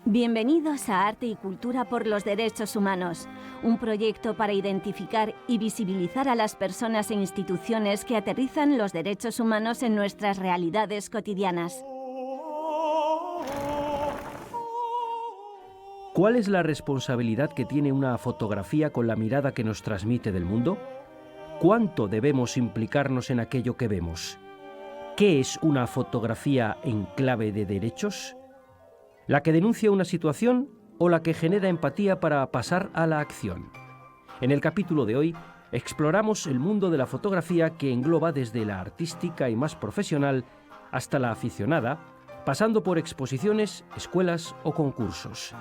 Bienvenidos a Arte y Cultura por los Derechos Humanos, un proyecto para identificar y visibilizar a las personas e instituciones que aterrizan los derechos humanos en nuestras realidades cotidianas. ¿Cuál es la responsabilidad que tiene una fotografía con la mirada que nos transmite del mundo? ¿Cuánto debemos implicarnos en aquello que vemos? ¿Qué es una fotografía en clave de derechos? ¿La que denuncia una situación o la que genera empatía para pasar a la acción? En el capítulo de hoy exploramos el mundo de la fotografía, que engloba desde la artística y más profesional hasta la aficionada, pasando por exposiciones, escuelas o concursos.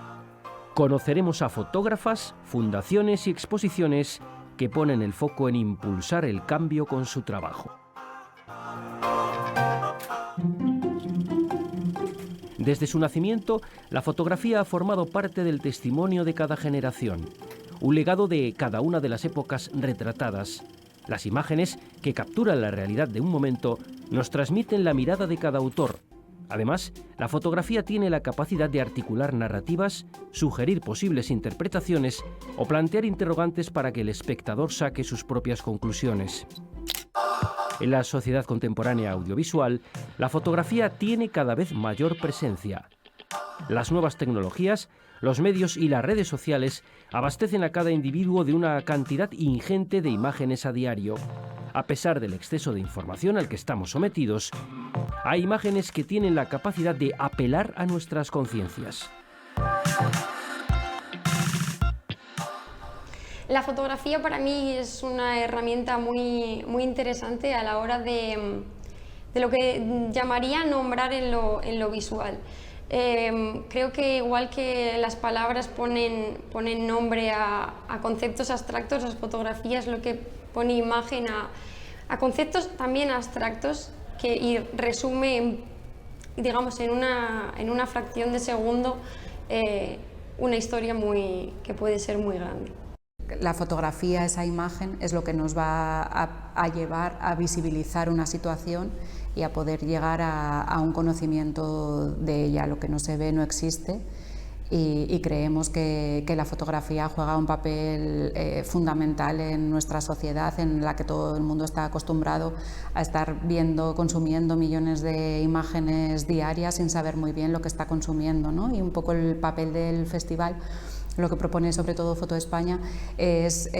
Conoceremos a fotógrafas, fundaciones y exposiciones que ponen el foco en impulsar el cambio con su trabajo. Desde su nacimiento, la fotografía ha formado parte del testimonio de cada generación, un legado de cada una de las épocas retratadas. Las imágenes, que capturan la realidad de un momento, nos transmiten la mirada de cada autor. Además, la fotografía tiene la capacidad de articular narrativas, sugerir posibles interpretaciones o plantear interrogantes para que el espectador saque sus propias conclusiones. En la sociedad contemporánea audiovisual, la fotografía tiene cada vez mayor presencia. Las nuevas tecnologías, los medios y las redes sociales abastecen a cada individuo de una cantidad ingente de imágenes a diario. A pesar del exceso de información al que estamos sometidos, hay imágenes que tienen la capacidad de apelar a nuestras conciencias. La fotografía para mí es una herramienta muy interesante a la hora de lo que llamaría nombrar en lo visual. Creo que igual que las palabras ponen nombre a conceptos abstractos, las fotografías lo que pone imagen a conceptos también abstractos y resume, digamos, en una fracción de segundo una historia que puede ser muy grande. La fotografía, esa imagen, es lo que nos va a llevar a visibilizar una situación y a poder llegar a un conocimiento de ella. Lo que no se ve no existe, y creemos que la fotografía juega un papel fundamental en nuestra sociedad, en la que todo el mundo está acostumbrado a estar viendo, consumiendo millones de imágenes diarias sin saber muy bien lo que está consumiendo, ¿no? Y un poco el papel del festival, lo que propone sobre todo Foto España, es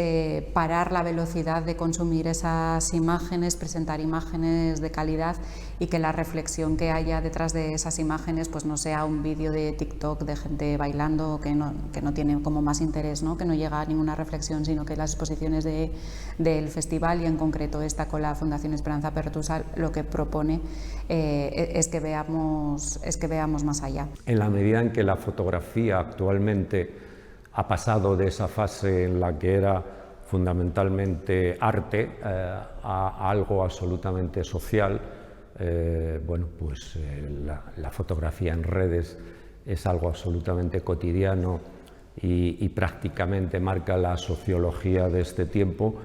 parar la velocidad de consumir esas imágenes, presentar imágenes de calidad, y que la reflexión que haya detrás de esas imágenes pues no sea un vídeo de TikTok de gente bailando que no tiene como más interés, ¿no? Que no llega a ninguna reflexión, sino que las exposiciones del festival, y en concreto esta con la Fundación Esperanza Pertusal, lo que propone es que veamos más allá. En la medida en que la fotografía actualmente ha pasado de esa fase en la que era fundamentalmente arte a algo absolutamente social, la fotografía en redes es algo absolutamente cotidiano y prácticamente marca la sociología de este tiempo.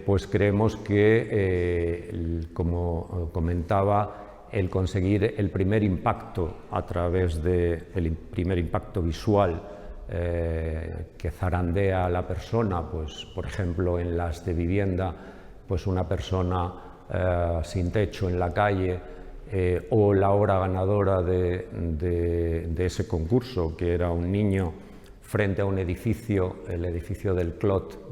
Pues creemos que, como comentaba, el conseguir el primer impacto a través del primer impacto visual que zarandea a la persona, pues por ejemplo en las de vivienda, pues una persona sin techo en la calle, o la obra ganadora de ese concurso, que era un niño frente a un edificio, el edificio del Clot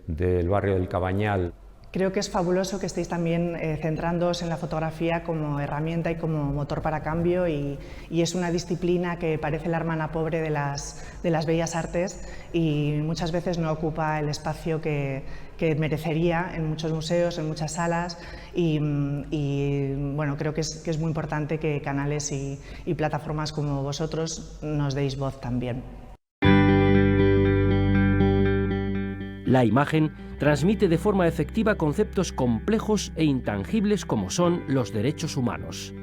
del barrio del Cabañal. Creo que es fabuloso que estéis también centrándoos en la fotografía como herramienta y como motor para cambio, y es una disciplina que parece la hermana pobre de las bellas artes, y muchas veces no ocupa el espacio que merecería en muchos museos, en muchas salas, y bueno, creo que es muy importante que canales y plataformas como vosotros nos deis voz también. La imagen transmite de forma efectiva conceptos complejos e intangibles como son los derechos humanos.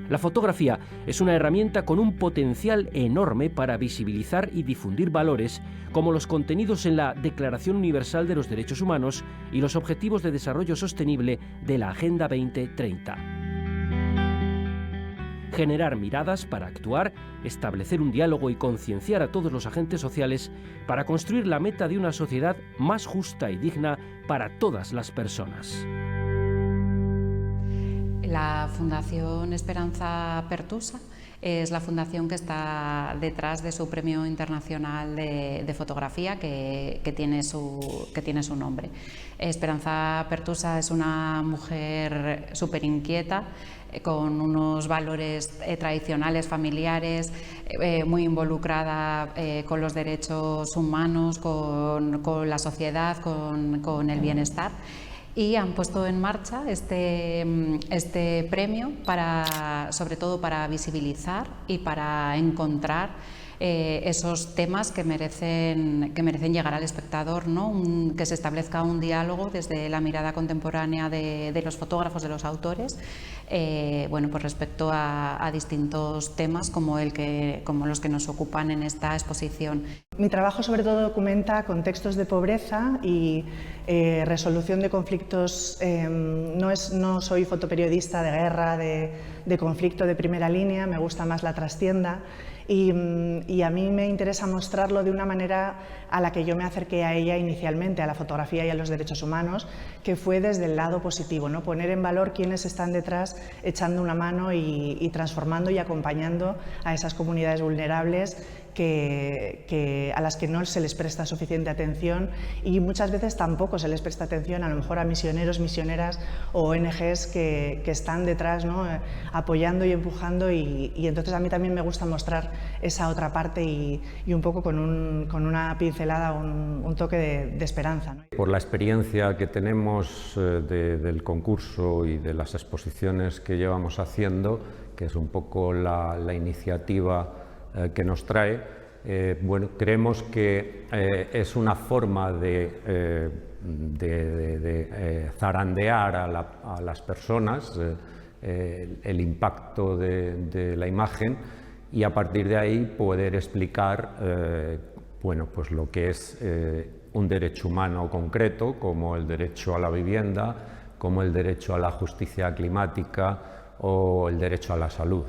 La fotografía es una herramienta con un potencial enorme para visibilizar y difundir valores como los contenidos en la Declaración Universal de los Derechos Humanos y los Objetivos de Desarrollo Sostenible de la Agenda 2030. generar miradas para actuar, establecer un diálogo y concienciar a todos los agentes sociales para construir la meta de una sociedad más justa y digna para todas las personas. La Fundación Esperanza Pertusa es la fundación que está detrás de su premio internacional de fotografía que tiene su nombre. Esperanza Pertusa es una mujer súper inquieta, con unos valores tradicionales, familiares, muy involucrada con los derechos humanos, con la sociedad, con el bienestar. Y han puesto en marcha este premio sobre todo para visibilizar y para encontrar esos temas que merecen llegar al espectador, ¿no? Que se establezca un diálogo desde la mirada contemporánea de los fotógrafos, de los autores, bueno, pues respecto a distintos temas como los que nos ocupan en esta exposición. Mi trabajo sobre todo documenta contextos de pobreza y resolución de conflictos. No soy fotoperiodista de guerra, de conflicto de primera línea, me gusta más la trastienda. Y a mí me interesa mostrarlo de una manera a la que yo me acerqué a ella inicialmente, a la fotografía y a los derechos humanos, que fue desde el lado positivo, ¿no? Poner en valor quiénes están detrás echando una mano y transformando y acompañando a esas comunidades vulnerables a las que no se les presta suficiente atención, y muchas veces tampoco se les presta atención a lo mejor a misioneros, misioneras o ONGs que están detrás, ¿no? Apoyando y empujando, y entonces a mí también me gusta mostrar esa otra parte y un poco con una pincelada, un toque de esperanza, ¿no? Por la experiencia que tenemos del concurso y de las exposiciones que llevamos haciendo, que es un poco la iniciativa que nos trae, bueno, creemos que es una forma de zarandear a las personas el impacto de la imagen, y a partir de ahí poder explicar bueno, pues lo que es un derecho humano concreto, como el derecho a la vivienda, como el derecho a la justicia climática o el derecho a la salud.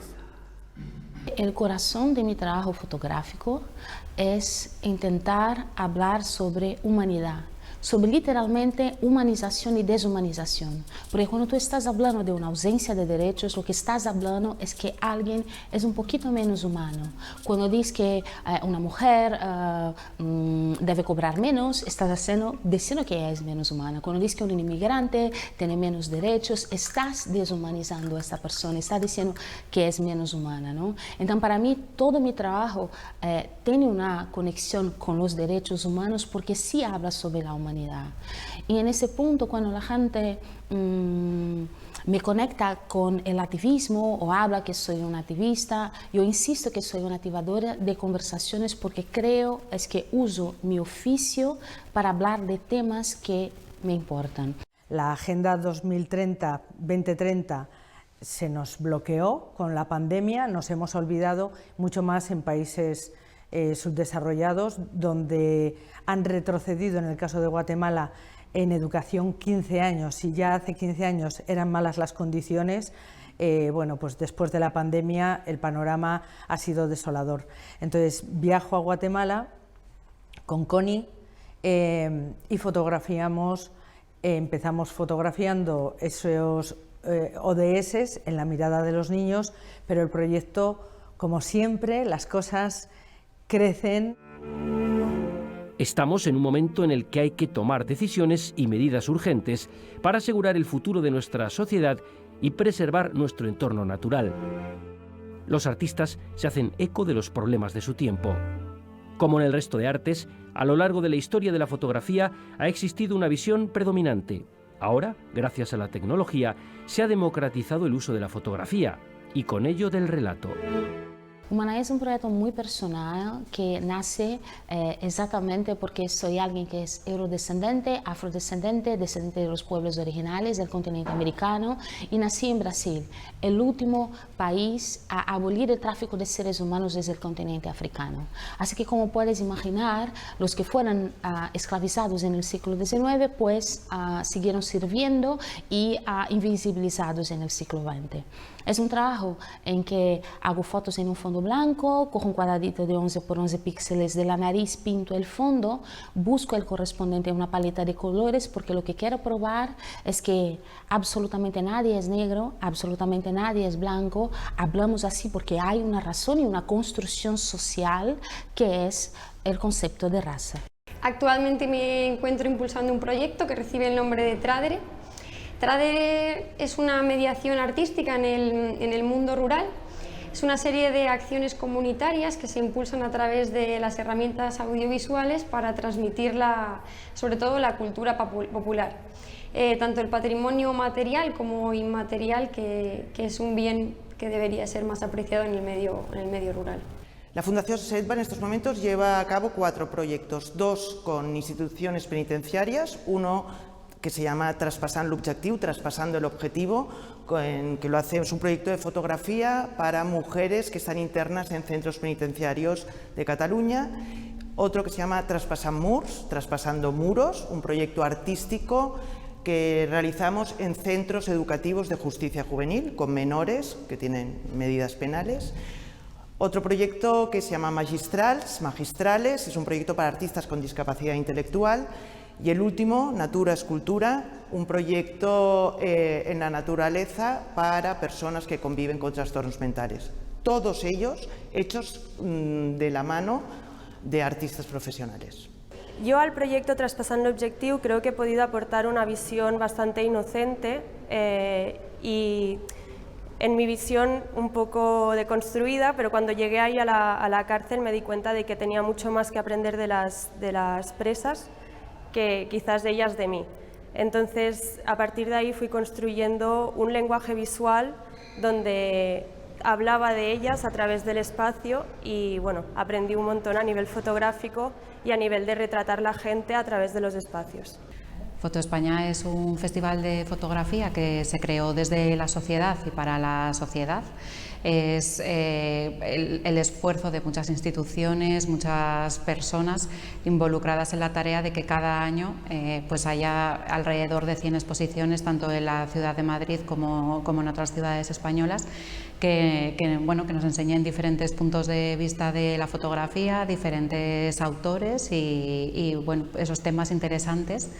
El corazón de mi trabajo fotográfico es intentar hablar sobre humanidad, sobre literalmente humanización y deshumanización. Porque cuando tú estás hablando de una ausencia de derechos, lo que estás hablando es que alguien es un poquito menos humano. Cuando dices que una mujer debe cobrar menos, estás diciendo que es menos humana. Cuando dices que un inmigrante tiene menos derechos, estás deshumanizando a esta persona, estás diciendo que es menos humana, ¿no? Entonces, para mí, todo mi trabajo tiene una conexión con los derechos humanos, porque sí habla sobre la humanidad. Y en ese punto, cuando la gente me conecta con el activismo o habla que soy una activista, yo insisto que soy una activadora de conversaciones, porque creo es que uso mi oficio para hablar de temas que me importan. La Agenda 2030 se nos bloqueó con la pandemia, nos hemos olvidado mucho más en países subdesarrollados, donde han retrocedido, en el caso de Guatemala, en educación 15 años. Si ya hace 15 años eran malas las condiciones, bueno, pues después de la pandemia el panorama ha sido desolador. Entonces viajo a Guatemala con Connie y empezamos fotografiando esos ODS en la mirada de los niños, pero el proyecto, como siempre, las cosas crecen. Estamos en un momento en el que hay que tomar decisiones y medidas urgentes para asegurar el futuro de nuestra sociedad y preservar nuestro entorno natural. Los artistas se hacen eco de los problemas de su tiempo. Como en el resto de artes, a lo largo de la historia de la fotografía ha existido una visión predominante. Ahora, gracias a la tecnología, se ha democratizado el uso de la fotografía y con ello del relato. Humana es un proyecto muy personal que nace exactamente porque soy alguien que es eurodescendente, afrodescendente, descendiente de los pueblos originales del continente americano y nací en Brasil, el último país a abolir el tráfico de seres humanos desde el continente africano. Así que como puedes imaginar, los que fueron esclavizados en el siglo XIX pues siguieron sirviendo y invisibilizados en el siglo XX. Es un trabajo en que hago fotos en un fondo blanco, cojo un cuadradito de 11 por 11 píxeles de la nariz, pinto el fondo, busco el correspondiente a una paleta de colores porque lo que quiero probar es que absolutamente nadie es negro, absolutamente nadie es blanco, hablamos así porque hay una razón y una construcción social que es el concepto de raza. Actualmente me encuentro impulsando un proyecto que recibe el nombre de Tradere. Tradere es una mediación artística en el mundo rural. Es una serie de acciones comunitarias que se impulsan a través de las herramientas audiovisuales para transmitir sobre todo la cultura popular. Tanto el patrimonio material como inmaterial, que es un bien que debería ser más apreciado en el medio rural. La Fundación SEDVA en estos momentos lleva a cabo 4 proyectos, 2 con instituciones penitenciarias, uno que se llama Traspasant l'Objectiu, Traspasando el Objetivo, que lo hace, es un proyecto de fotografía para mujeres que están internas en centros penitenciarios de Cataluña. Otro que se llama Traspasant Murs, Traspasando Muros, un proyecto artístico que realizamos en centros educativos de justicia juvenil con menores que tienen medidas penales. Otro proyecto que se llama Magistrales, es un proyecto para artistas con discapacidad intelectual. Y el último, Natura Escultura, un proyecto en la naturaleza para personas que conviven con trastornos mentales. Todos ellos hechos de la mano de artistas profesionales. Yo al proyecto Traspasant l'Objectiu creo que he podido aportar una visión bastante inocente y en mi visión un poco deconstruida, pero cuando llegué ahí a la cárcel me di cuenta de que tenía mucho más que aprender de las presas que quizás de ellas de mí. Entonces, a partir de ahí fui construyendo un lenguaje visual donde hablaba de ellas a través del espacio y bueno, aprendí un montón a nivel fotográfico y a nivel de retratar la gente a través de los espacios. Foto España es un festival de fotografía que se creó desde la sociedad y para la sociedad. Es el esfuerzo de muchas instituciones, muchas personas involucradas en la tarea de que cada año pues haya alrededor de 100 exposiciones, tanto en la ciudad de Madrid como en otras ciudades españolas, que nos enseñen diferentes puntos de vista de la fotografía, diferentes autores y bueno, esos temas interesantes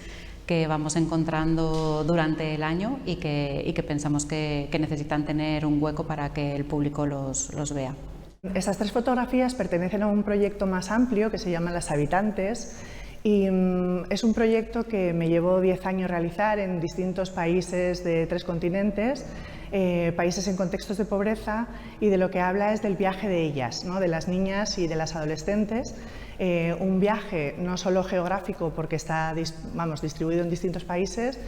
que vamos encontrando durante el año y que pensamos que necesitan tener un hueco para que el público los vea. Estas 3 fotografías pertenecen a un proyecto más amplio que se llama Las Habitantes y es un proyecto que me llevó 10 años realizar en distintos países de 3 continentes, países en contextos de pobreza, y de lo que habla es del viaje de ellas, ¿no? De las niñas y de las adolescentes. Un viaje no solo geográfico porque está distribuido en distintos países,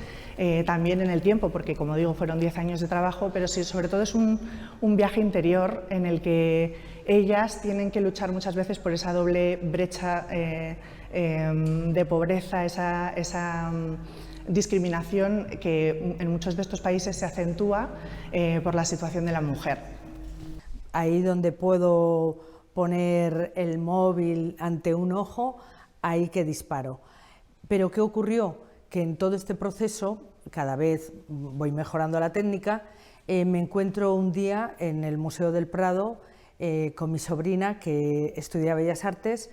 también en el tiempo porque, como digo, fueron 10 años de trabajo, pero sí, sobre todo es un viaje interior en el que ellas tienen que luchar muchas veces por esa doble brecha de pobreza, esa discriminación que en muchos de estos países se acentúa por la situación de la mujer. Ahí donde puedo poner el móvil ante un ojo, ahí que disparo. Pero ¿qué ocurrió? Que en todo este proceso, cada vez voy mejorando la técnica, me encuentro un día en el Museo del Prado con mi sobrina que estudia Bellas Artes.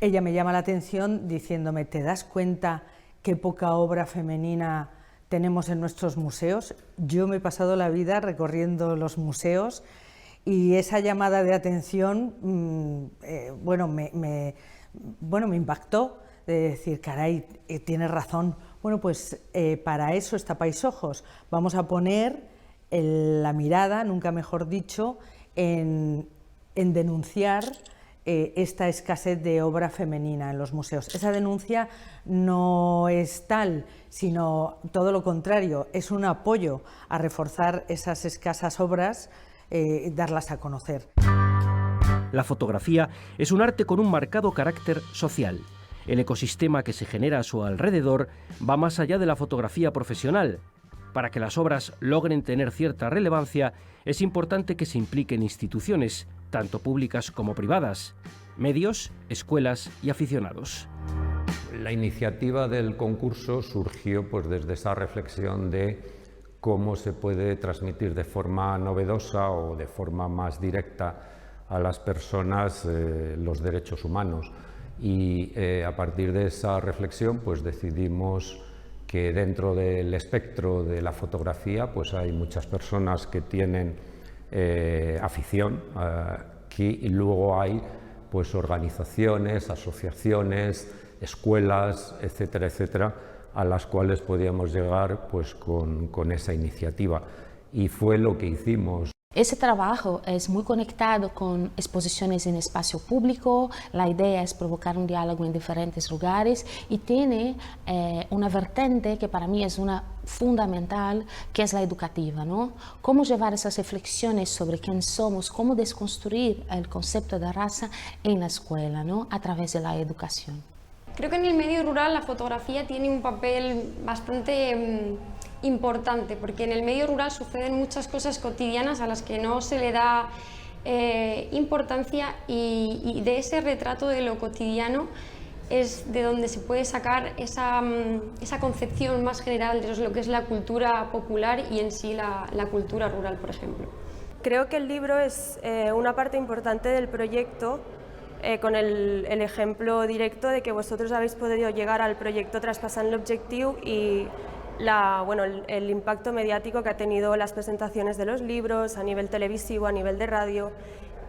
Ella me llama la atención diciéndome: ¿te das cuenta qué poca obra femenina tenemos en nuestros museos? Yo me he pasado la vida recorriendo los museos y esa llamada de atención me impactó, de decir, caray, tienes razón. Bueno, pues para eso está Paisojos. Vamos a poner la mirada, nunca mejor dicho, en denunciar esta escasez de obra femenina en los museos. Esa denuncia no es tal, sino todo lo contrario, es un apoyo a reforzar esas escasas obras darlas a conocer. La fotografía es un arte con un marcado carácter social. El ecosistema que se genera a su alrededor va más allá de la fotografía profesional. Para que las obras logren tener cierta relevancia, es importante que se impliquen instituciones, tanto públicas como privadas, medios, escuelas y aficionados. La iniciativa del concurso surgió pues, desde esa reflexión de cómo se puede transmitir de forma novedosa o de forma más directa a las personas los derechos humanos. Y a partir de esa reflexión pues, decidimos que dentro del espectro de la fotografía pues, hay muchas personas que tienen afición y luego hay pues, organizaciones, asociaciones, escuelas, etcétera, etcétera, a las cuales podíamos llegar pues, con esa iniciativa. Y fue lo que hicimos. Ese trabajo es muy conectado con exposiciones en espacio público. La idea es provocar un diálogo en diferentes lugares y tiene una vertente que para mí es una fundamental, que es la educativa, ¿no? Cómo llevar esas reflexiones sobre quién somos, cómo desconstruir el concepto de raza en la escuela, ¿no? A través de la educación. Creo que en el medio rural la fotografía tiene un papel bastante importante, porque en el medio rural suceden muchas cosas cotidianas a las que no se le da importancia y de ese retrato de lo cotidiano es de donde se puede sacar esa concepción más general de lo que es la cultura popular y en sí la cultura rural, por ejemplo. Creo que el libro es una parte importante del proyecto, con el ejemplo directo de que vosotros habéis podido llegar al proyecto Traspasant l'Objectiu y el impacto mediático que ha tenido las presentaciones de los libros a nivel televisivo, a nivel de radio,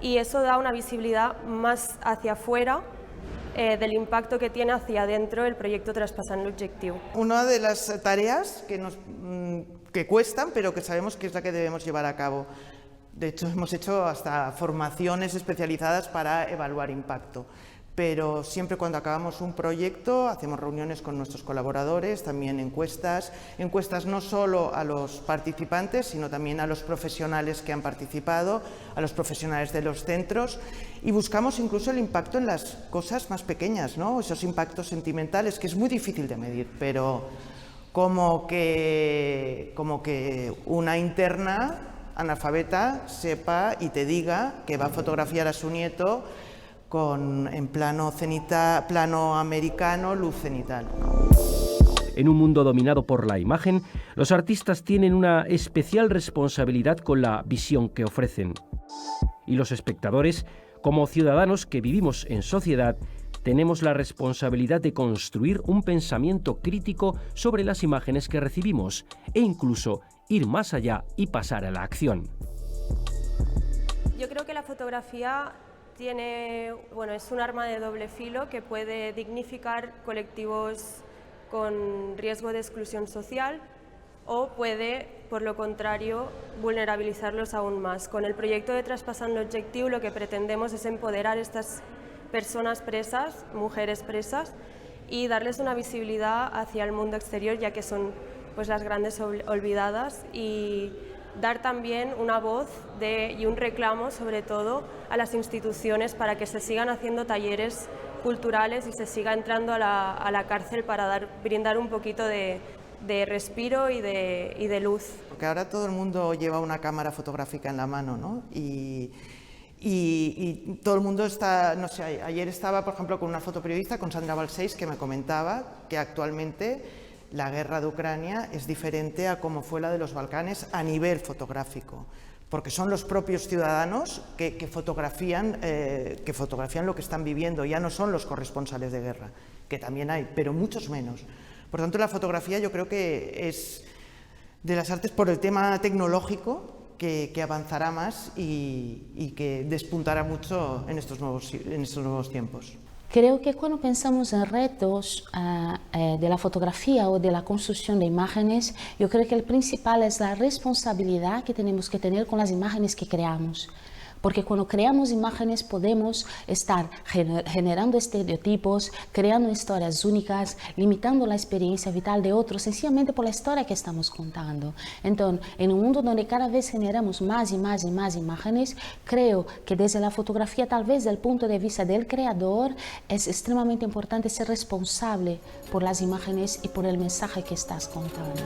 y eso da una visibilidad más hacia afuera del impacto que tiene hacia adentro el proyecto Traspasant l'Objectiu. Una de las tareas que cuestan, pero que sabemos que es la que debemos llevar a cabo. De hecho, hemos hecho hasta formaciones especializadas para evaluar impacto. Pero siempre cuando acabamos un proyecto hacemos reuniones con nuestros colaboradores, también encuestas no solo a los participantes, sino también a los profesionales que han participado, a los profesionales de los centros, y buscamos incluso el impacto en las cosas más pequeñas, ¿no? Esos impactos sentimentales, que es muy difícil de medir, pero como que una interna analfabeta sepa y te diga que va a fotografiar a su nieto en plano americano, luz cenital. En un mundo dominado por la imagen, los artistas tienen una especial responsabilidad con la visión que ofrecen. Y los espectadores, como ciudadanos que vivimos en sociedad, tenemos la responsabilidad de construir un pensamiento crítico sobre las imágenes que recibimos e incluso ir más allá y pasar a la acción. Yo creo que la fotografía es un arma de doble filo que puede dignificar colectivos con riesgo de exclusión social o puede, por lo contrario, vulnerabilizarlos aún más. Con el proyecto de Traspasant l'Objectiu lo que pretendemos es empoderar a estas personas presas, mujeres presas, y darles una visibilidad hacia el mundo exterior, ya que son pues, las grandes olvidadas, y dar también una voz y un reclamo, sobre todo, a las instituciones para que se sigan haciendo talleres culturales y se siga entrando a la cárcel para brindar un poquito de respiro y de luz. Porque ahora todo el mundo lleva una cámara fotográfica en la mano, ¿no? Y todo el mundo está, no sé, ayer estaba, por ejemplo, con una fotoperiodista, con Sandra Balcells, que me comentaba que actualmente la guerra de Ucrania es diferente a cómo fue la de los Balcanes a nivel fotográfico, porque son los propios ciudadanos que fotografían lo que están viviendo, ya no son los corresponsales de guerra, que también hay, pero muchos menos. Por tanto, la fotografía yo creo que es de las artes, por el tema tecnológico, que avanzará más y que despuntará mucho en estos nuevos tiempos. Creo que cuando pensamos en retos de la fotografía o de la construcción de imágenes, yo creo que el principal es la responsabilidad que tenemos que tener con las imágenes que creamos. Porque cuando creamos imágenes podemos estar generando estereotipos, creando historias únicas, limitando la experiencia vital de otros sencillamente por la historia que estamos contando. Entonces, en un mundo donde cada vez generamos más y más y más imágenes, creo que desde la fotografía, tal vez desde el punto de vista del creador, es extremadamente importante ser responsable por las imágenes y por el mensaje que estás contando.